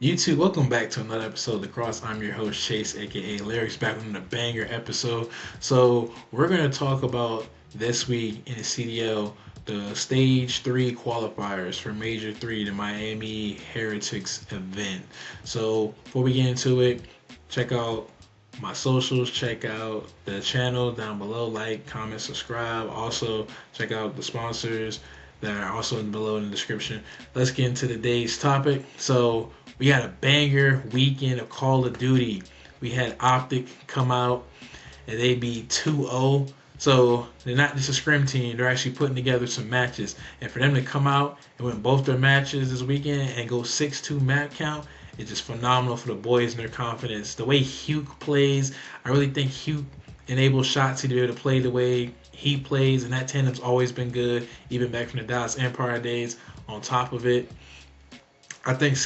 YouTube, welcome back to another episode of The Cross. I'm your host, Chase, aka Lyrics, back on the banger episode. So, we're going to talk about this week in the CDL, the Stage 3 qualifiers for Major 3, the Miami Heretics event. So, before we get into it, check out my socials, check out the channel down below, like, comment, subscribe. Also, check out the sponsors that are also below in the description. Let's get into today's topic. So, we had a banger weekend of Call of Duty. We had Optic come out and they beat 2-0. So they're not just a scrim team, they're actually putting together some matches. And for them to come out and win both their matches this weekend and go 6-2 map count, it's just phenomenal for the boys and their confidence. The way Hugh plays, I really think Hugh enables Shotzi to be able to play the way he plays, and that tandem's always been good, even back from the Dallas Empire days. On top of it, I think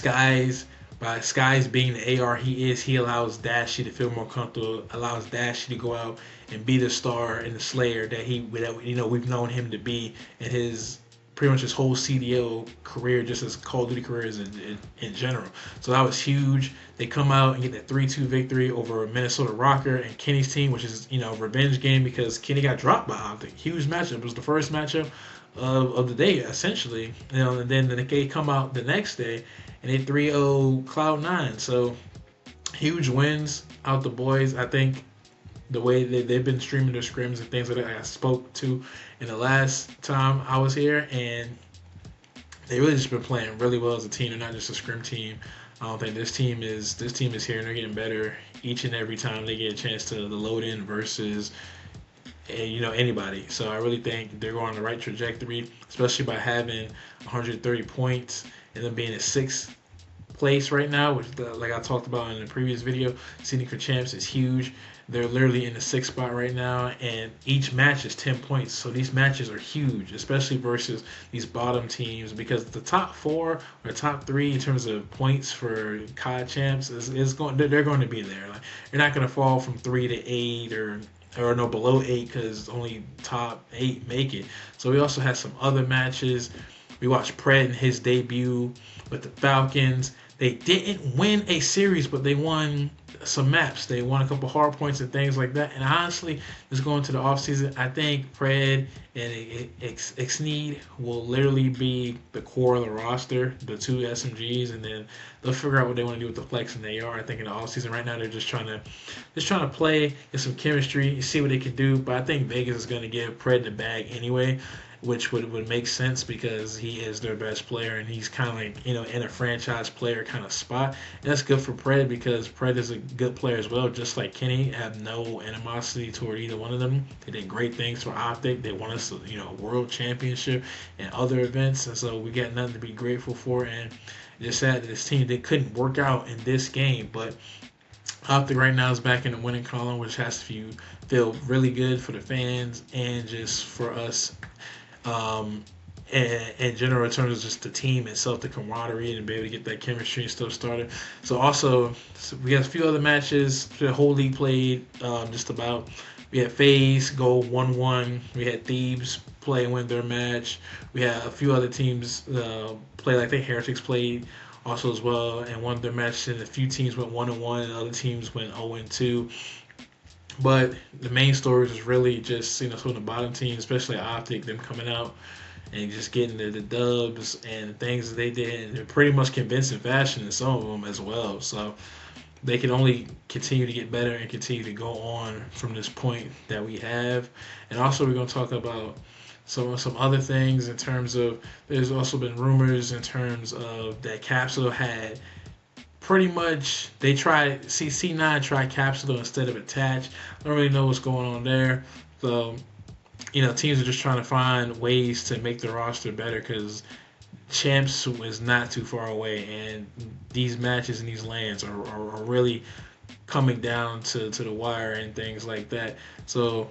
by Skies being the AR he is, he allows Dashy to feel more comfortable, allows Dashy to go out and be the star and the slayer that we've known him to be in his pretty much his whole CDL career, just as Call of Duty careers in general. So that was huge. They come out and get that 3-2 victory over Minnesota Rocker and Kenny's team, which is, a revenge game because Kenny got dropped by Optic. Huge matchup. It was the first matchup of the day, essentially. And then they come out the next day and they 3-0 Cloud9. So huge wins out the boys. I think the way they've been streaming their scrims and things like that, I spoke to in the last time I was here, and they really just been playing really well as a team. They're not just a scrim team. I don't think this team is here and they're getting better each and every time they get a chance to the load in versus anybody. So I really think they're going on the right trajectory, especially by having 130 points and them being in sixth place right now, which like I talked about in the previous video, seeding for champs is huge. They're literally in the sixth spot right now, and each match is 10 points. So these matches are huge, especially versus these bottom teams, because the top four or top three in terms of points for COD champs is going. They're going to be there. Like, you're not going to fall from 3 to 8 or no below 8 because only top 8 make it. So we also had some other matches. We watched Pred in his debut with the Falcons. They didn't win a series, but they won some maps. They won a couple hard points and things like that. And honestly, just going to the offseason, I think Pred and Xneed will literally be the core of the roster, the two SMGs, and then they'll figure out what they want to do with the flex and AR. I think in the offseason right now they're just trying to play, get some chemistry, see what they can do. But I think Vegas is going to give Pred the bag anyway, which would make sense because he is their best player and he's kind of like, in a franchise player kind of spot. And that's good for Pred because Pred is a good player as well, just like Kenny. I have no animosity toward either one of them. They did great things for Optic. They won us, a world championship and other events. And so we got nothing to be grateful for. And just sad that this team, they couldn't work out in this game. But Optic right now is back in the winning column, which has to feel really good for the fans and just for us and in general in terms of just the team itself, the camaraderie, and be able to get that chemistry and stuff started. So we got a few other matches. The whole league played just about. We had FaZe go 1-1. We had Thebes play and win their match. We had a few other teams play, like the Heretics played also as well and won their match. And a few teams went 1-1 and other teams went 0-2. But the main story was really just some of the bottom teams, especially Optic, them coming out and just getting the dubs and the things that they did in pretty much convincing fashion in some of them as well. So they can only continue to get better and continue to go on from this point that we have. And also we're going to talk about some other things in terms of there's also been rumors in terms of that Capsule had pretty much they tried C9 tried Capsule instead of Attach. I don't really know what's going on there. So teams are just trying to find ways to make the roster better because champs is not too far away, and these matches and these lands are really coming down to the wire and things like that. So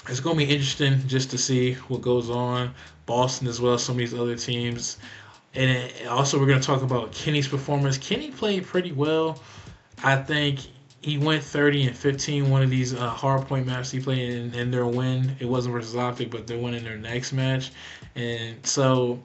it's going to be interesting just to see what goes on. Boston as well, some of these other teams. And also, we're going to talk about Kenny's performance. Kenny played pretty well. I think he went 30 and 15 one of these hard point maps he played in their win. It wasn't versus Optic, but they won in their next match. And so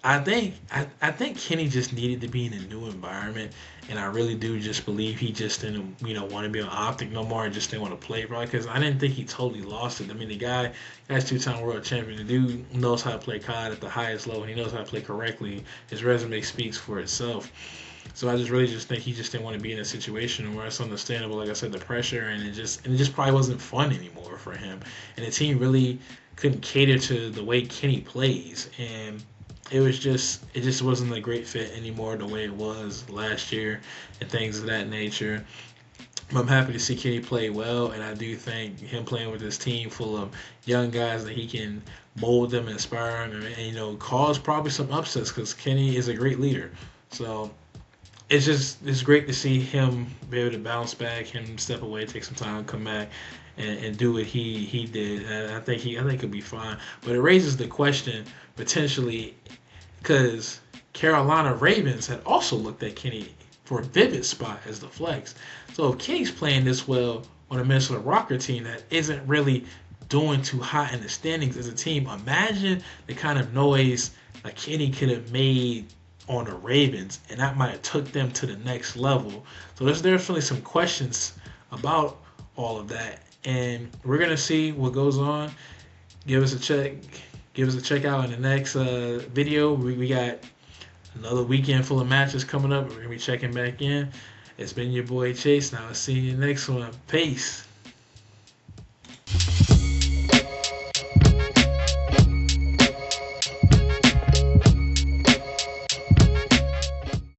I think Kenny just needed to be in a new environment, and I really do just believe he just didn't want to be on Optic no more and just didn't want to play right because I didn't think he totally lost it. I mean the guy's 2-time world champion. The dude knows how to play COD at the highest level. He knows how to play correctly. His resume speaks for itself. So I just really just think he just didn't want to be in a situation where it's understandable. Like I said, the pressure and it just probably wasn't fun anymore for him. And the team really couldn't cater to the way Kenny plays and it just wasn't a great fit anymore the way it was last year and things of that nature. I'm happy to see Kenny play well, and I do think him playing with this team full of young guys that he can mold them, inspire them, and cause probably some upsets because Kenny is a great leader. So it's great to see him be able to bounce back, him step away, take some time, come back, and do what he did. And I think he'll be fine. But it raises the question potentially because Carolina Ravens had also looked at Kenny for a vivid spot as the flex. So if Kenny's playing this well on a Minnesota Rocker team that isn't really doing too hot in the standings as a team, imagine the kind of noise that Kenny could have made on the Ravens, and that might have took them to the next level. So there's definitely some questions about all of that, and we're gonna see what goes on. Give us a check. Give us a check out in the next video. We got another weekend full of matches coming up. We're gonna be checking back in. It's been your boy Chase. Now I'll see you in the next one. Peace.